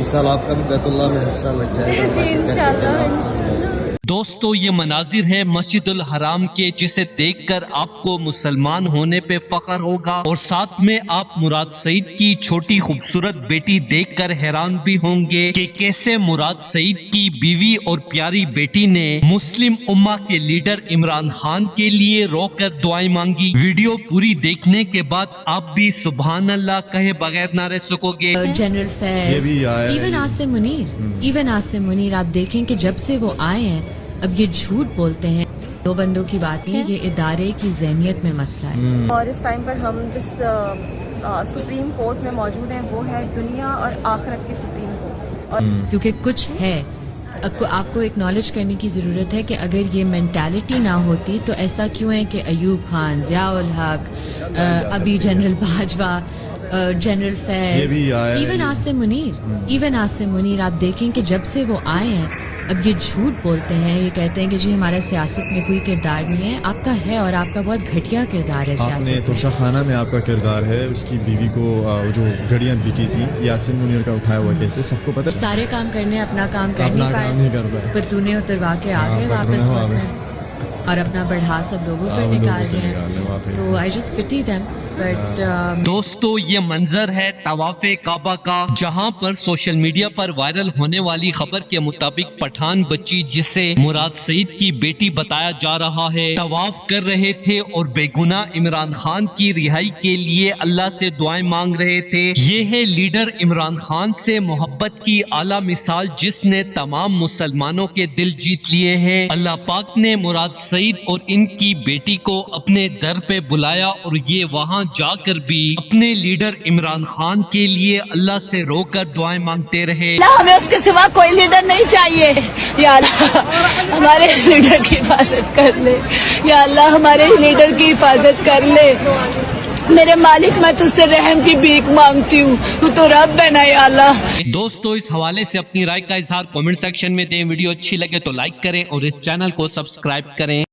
इस साल आपका भी बैतुल्लाह में हिस्सा लग जाएगा जी इंशाल्लाह। दोस्तों ये मनाजिर है मस्जिदुल हराम के, जिसे देखकर आपको मुसलमान होने पे फख्र होगा और साथ में आप मुराद सईद की छोटी खूबसूरत बेटी देखकर हैरान भी होंगे कि कैसे मुराद सईद की बीवी और प्यारी बेटी ने मुस्लिम उम्मा के लीडर इमरान खान के लिए रोकर दुआएं मांगी। वीडियो पूरी देखने के बाद आप भी सुभान अल्लाह कहे बगैर ना रह सकोगे। जनरल फैज, इवन आसिम मुनीर आप देखें कि जब से वो आए हैं अब ये झूठ बोलते हैं। दो बंदों की बात नहीं, ये इदारे की ज़हनियत में मसला है। और इस टाइम पर हम जिस सुप्रीम कोर्ट में मौजूद हैं वो है दुनिया और आखिरत की सुप्रीम कोर्ट। और क्योंकि कुछ है आपको एक्नॉलेज करने की ज़रूरत है कि अगर ये मेंटालिटी ना होती तो ऐसा क्यों है कि अयूब खान, ज़ियाउल हक, अभी general Bajwa, general Faiz, even Asim Munir आप देखें कि जब से वो आए हैं अब ये झूठ बोलते हैं। ये कहते हैं कि जी हमारा सियासत में कोई किरदार नहीं है। आपका है और आपका बहुत घटिया किरदार है सियासत में। तोशा खाना में आपका किरदार है, उसकी बीवी को जो घड़ियां बिकी थी, यासिन मुनीर का उठाया हुआ केस है, सबको पता है। सारे काम करने अपना काम कर नहीं पाए, पतलूने उतरवा के आ गए वापस और अपना बढ़ा सब लोगों पर निकाल रहे हैं। तो आई जस्ट पिटी देम। दोस्तों ये मंजर है तवाफ़े काबा का, जहां पर सोशल मीडिया पर वायरल होने वाली खबर के मुताबिक पठान बच्ची, जिसे मुराद सईद की बेटी बताया जा रहा है, तवाफ कर रहे थे और बेगुनाह इमरान खान की रिहाई के लिए अल्लाह से दुआएं मांग रहे थे। ये है लीडर इमरान खान से मोहब्बत की आला मिसाल, जिसने तमाम मुसलमानों के दिल जीत लिए हैं। अल्लाह पाक ने मुराद सईद और इनकी बेटी को अपने दर पे बुलाया और ये वहाँ जाकर भी अपने लीडर इमरान खान के लिए अल्लाह से रोकर दुआएं मांगते रहे। हमें उसके सिवा कोई लीडर नहीं चाहिए। या अल्लाह हमारे लीडर की हिफाजत कर ले, या अल्लाह हमारे लीडर की हिफाजत कर ले। मेरे मालिक मैं तुझसे रहम की भीख मांगती हूँ, तू तो रब है ना या अल्लाह। दोस्तों इस हवाले से अपनी राय का इजहार कमेंट सेक्शन में दें। वीडियो अच्छी लगे तो लाइक करें और इस चैनल को सब्सक्राइब करें।